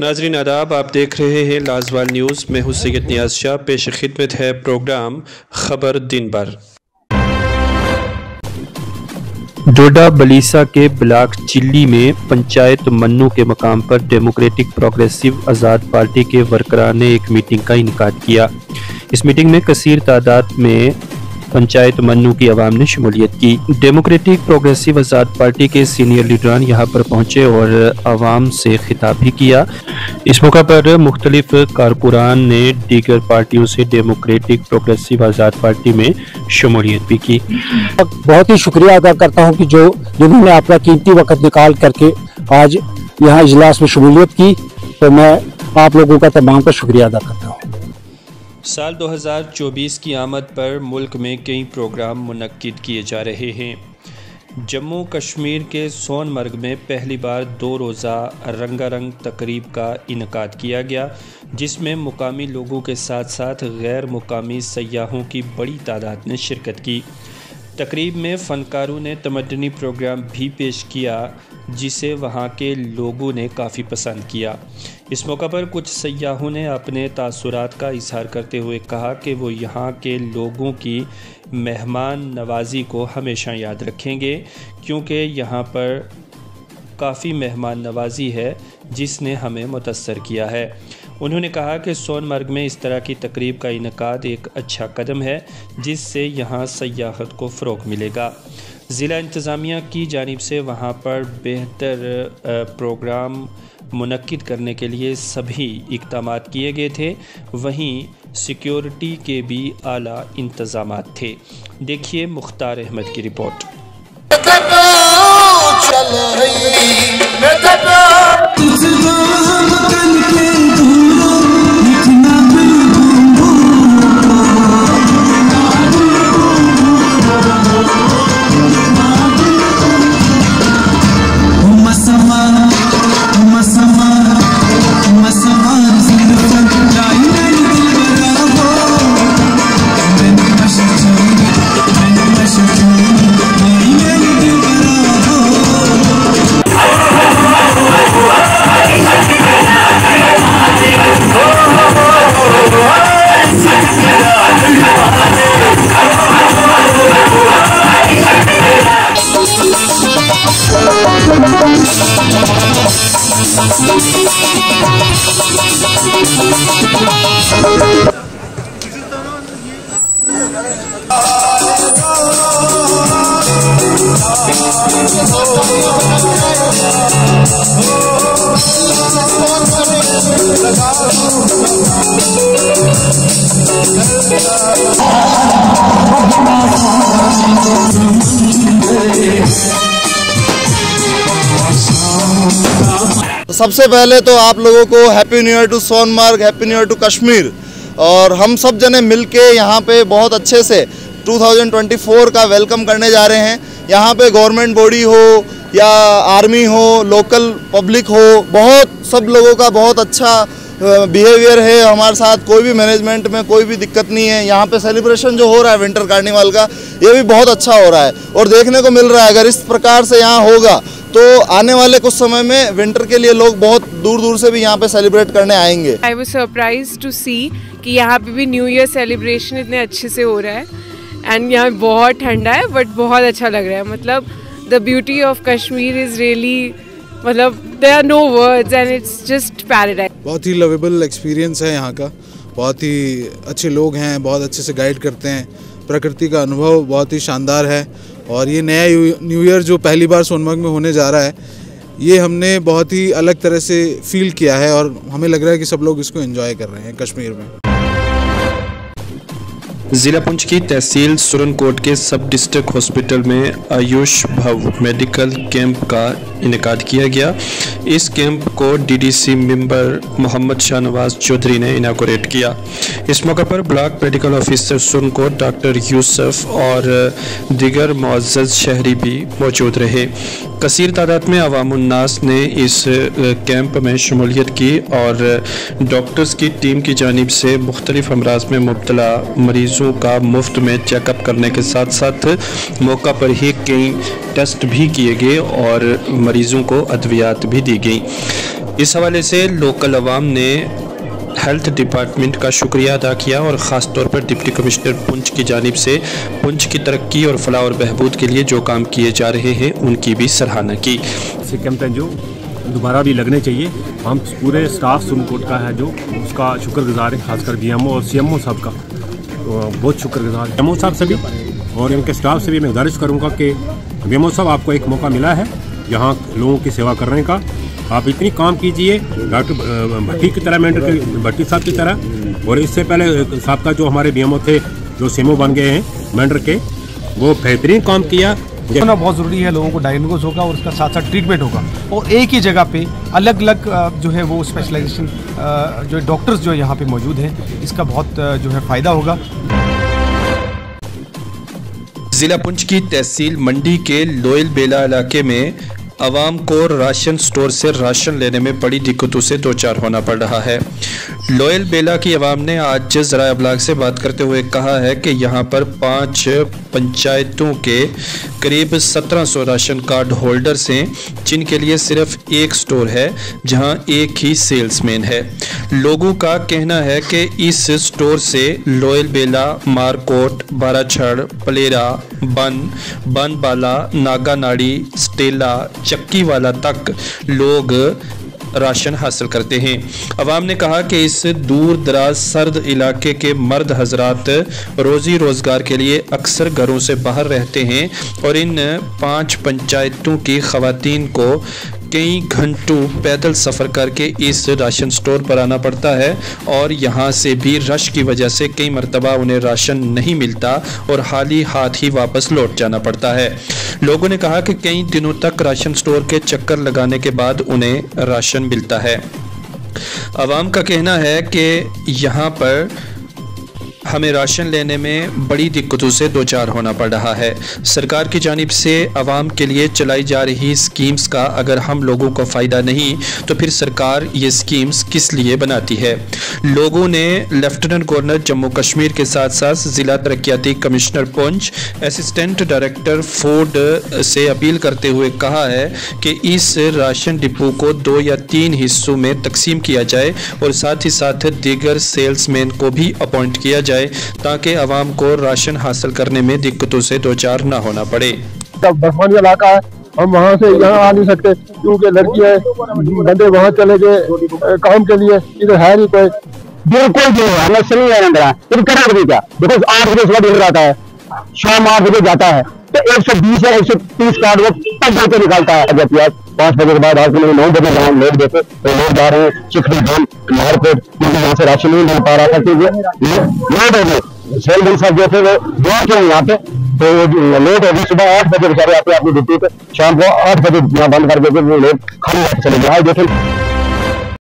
नाजरीन आदाब, आप देख रहे हैं लाजवाल न्यूज़। मैं हूं सैयद नियाज़ शाह। पेश खिदमत है प्रोग्राम खबर दिन भर। डोडा बलीसा के ब्लॉक चिल्ली में पंचायत मन्नू के मकाम पर डेमोक्रेटिक प्रोग्रेसिव आज़ाद पार्टी के वर्करान ने एक मीटिंग का इनेकाद किया। इस मीटिंग में कसीर तादाद में पंचायत मन्नू की आवाम ने शमूलियत की। डेमोक्रेटिक प्रोग्रेसिव आज़ाद पार्टी के सीनियर लीडरान यहाँ पर पहुंचे और आवाम से खिताब भी किया। इस मौका पर मुख्तलिफ कारकुनान ने दीगर पार्टियों से डेमोक्रेटिक प्रोग्रेसिव आज़ाद पार्टी में शमूलियत भी की। बहुत ही शुक्रिया अदा करता हूँ कि जिन्होंने अपना कीमती वक्त निकाल करके आज यहाँ इजलास में शमूलियत की, तो मैं आप लोगों का तमाम का शुक्रिया अदा करता हूँ। साल 2024 की आमद पर मुल्क में कई प्रोग्राम मुनक्किद किए जा रहे हैं। जम्मू कश्मीर के सोनमर्ग में पहली बार 2 रोज़ा रंगारंग तकरीब का इनेकाद किया गया, जिसमें मुकामी लोगों के साथ साथ गैर मुकामी सयाहों की बड़ी तादाद ने शिरकत की। तकरीब में फ़नकारों ने तमद्दनी प्रोग्राम भी पेश किया, जिसे वहाँ के लोगों ने काफ़ी पसंद किया। इस मौका पर कुछ सयाहों ने अपने तासुरात का इजहार करते हुए कहा कि वो यहाँ के लोगों की मेहमान नवाजी को हमेशा याद रखेंगे, क्योंकि यहाँ पर काफ़ी मेहमान नवाजी है जिसने हमें मुतस्सर किया है। उन्होंने कहा कि सोनमर्ग में इस तरह की तकरीब का इनेकाद एक अच्छा कदम है, जिससे यहाँ सयाहत को फ़रोग़ मिलेगा। ज़िला इंतज़ामिया की जानिब से वहाँ पर बेहतर प्रोग्राम मुनक्किद करने के लिए सभी इक़दामात किए गए थे। वहीं सिक्योरिटी के भी आला इंतज़ामात थे। देखिए मुख्तार अहमद की रिपोर्ट। सबसे पहले तो आप लोगों को happy new year to Sonamarg, happy new year to Kashmir. और हम सब जने मिलके यहाँ पे बहुत अच्छे से 2024 का वेलकम करने जा रहे हैं। यहाँ पे गवर्नमेंट बॉडी हो या आर्मी हो, लोकल पब्लिक हो, बहुत सब लोगों का बहुत अच्छा बिहेवियर है हमारे साथ। कोई भी मैनेजमेंट में कोई भी दिक्कत नहीं है। यहाँ पे सेलिब्रेशन जो हो रहा है विंटर कार्निवल का, ये भी बहुत अच्छा हो रहा है और देखने को मिल रहा है। अगर इस प्रकार से यहाँ होगा तो आने वाले कुछ समय में विंटर के लिए लोग बहुत दूर दूर से भी यहाँ पे सेलिब्रेट करने आएंगे। आई वाज सरप्राइज्ड टू सी कि यहाँ पे भी न्यू ईयर सेलिब्रेशन इतने अच्छे से हो रहा है। एंड यहाँ बहुत ठंडा है बट बहुत अच्छा लग रहा है। मतलब the beauty of Kashmir is really, मतलब there are no words and it's just paradise. बहुत ही लवेबल एक्सपीरियंस है यहाँ का। बहुत ही अच्छे लोग हैं, बहुत अच्छे से गाइड करते हैं। प्रकृति का अनुभव बहुत ही शानदार है। और ये नया न्यू ईयर जो पहली बार सोनमर्ग में होने जा रहा है, ये हमने बहुत ही अलग तरह से फील किया है और हमें लग रहा है कि सब लोग इसको एंजॉय कर रहे हैं कश्मीर में। ज़िला पुंछ की तहसील सुरनकोट के सब डिस्ट्रिक्ट हॉस्पिटल में आयुष भव मेडिकल कैंप का इनेकाद किया गया। इस कैंप को डीडीसी मेंबर मोहम्मद शाहनवाज चौधरी ने इनागोरेट किया। इस मौके पर block medical officer Surankot doctor Yusuf और दीगर मुअज़्ज़ज़ शहरी भी मौजूद रहे। कसीर तादाद में अवामुन्नास ने इस कैंप में शमूलियत की और डॉक्टर्स की टीम की जानिब से मुख्तलिफ अमराज में मुब्तला मरीज़ों का मुफ्त में चेकअप करने के साथ साथ मौका पर ही कई टेस्ट भी किए गए और मरीज़ों को अद्वियात भी दी गई। इस हवाले से लोकल अवाम ने हेल्थ डिपार्टमेंट का शुक्रिया अदा किया और ख़ास तौर पर डिप्टी कमिश्नर पुंछ की जानिब से पुंछ की तरक्की और फलाह और बहबूद के लिए जो काम किए जा रहे हैं उनकी भी सराहना की। ऐसे कैंप हैं जो दोबारा भी लगने चाहिए। हम पूरे स्टाफ सुनकोट का है जो उसका शुक्रगुजार है, खासकर BMO और CMO साहब का तो बहुत शुक्रगुजार है। BMO साहब से भी और इनके स्टाफ से भी मैं गुजारिश करूँगा कि BMO साहब आपको एक मौका मिला है यहाँ लोगों की सेवा करने का, आप इतनी काम कीजिए डॉक्टर भट्टी की तरह, मेंढर भट्टी साहब की तरह। और इससे पहले साहब का जो हमारे BMO थे जो CMO बन गए हैं मेंढर के, वो बेहतरीन काम किया। होना बहुत ज़रूरी है, लोगों को डायग्नोज होगा और उसका साथ साथ ट्रीटमेंट होगा और एक ही जगह पे अलग अलग जो है वो स्पेशलाइजेशन जो डॉक्टर्स जो यहाँ पे मौजूद हैं, इसका बहुत जो है फ़ायदा होगा। जिला पुंछ की तहसील मंडी के लोयल बेला इलाके में आवाम को राशन स्टोर से राशन लेने में बड़ी दिक्कतों से दो चार होना पड़ रहा है। लोयल बेला की आवाम ने आज ज़राए अबलाग से बात करते हुए कहा है कि यहाँ पर 5 पंचायतों के करीब 1700 राशन कार्ड होल्डर्स हैं, जिनके लिए सिर्फ एक स्टोर है जहाँ एक ही सेल्समैन है। लोगों का कहना है कि इस स्टोर से लोयल बेला, मारकोट, बाराछड़, पलेरा, बनबाला, नागानाड़ी, स्टेला, चक्की वाला तक लोग राशन हासिल करते हैं। अवाम ने कहा कि इस दूर दराज सर्द इलाके के मर्द हजरात रोज़ी रोज़गार के लिए अक्सर घरों से बाहर रहते हैं और इन 5 पंचायतों की ख़वातीन को कई घंटों पैदल सफ़र करके इस राशन स्टोर पर आना पड़ता है और यहाँ से भी रश की वजह से कई मरतबा उन्हें राशन नहीं मिलता और खाली हाथ ही वापस लौट जाना पड़ता है। लोगों ने कहा कि कई दिनों तक राशन स्टोर के चक्कर लगाने के बाद उन्हें राशन मिलता है। आवाम का कहना है कि यहाँ पर हमें राशन लेने में बड़ी दिक्कतों से दो चार होना पड़ रहा है। सरकार की जानिब से आवाम के लिए चलाई जा रही स्कीम्स का अगर हम लोगों को फ़ायदा नहीं तो फिर सरकार ये स्कीम्स किस लिए बनाती है। लोगों ने लेफ्टिनेंट गवर्नर जम्मू कश्मीर के साथ साथ ज़िला तरक्याती commissioner Poonch, assistant director food से अपील करते हुए कहा है कि इस राशन डिपो को 2 या 3 हिस्सों में तकसीम किया जाए और साथ ही साथ दीगर सेल्समैन को भी अपॉइंट किया जाए ताकि आवाम को राशन हासिल करने में दिक्कतों से दो चार ना होना पड़े। बर्फानी इलाका है, हम वहाँ से यहाँ आ नहीं सकते क्योंकि लड़कियाँ बंदे वहाँ चले गए काम के लिए, इधर है नहीं कोई। बिल्कुल जो है हमें सही है अंदर फिर करा क्या देखो 8 बजे सुबह निकल जाता है, शाम 8 बजे जाता है तो 120 या 130 कार्ड वो तब जाके निकालता है। जब 5 बजे के बाद आज 9 बजे लोग देखे तो लोग जा रहे हैं चिखली धाम नारकोट, क्योंकि यहाँ से राशन नहीं मिल पा रहा था क्योंकि सेल साहब जो थे वो क्यों यहाँ पे तो लेट हो गई। सुबह 8 बजे बेचारे आते अपनी ड्यूटी पे, शाम को 8 बजे बंद कर देते वो लोग खाली चले गए। देखें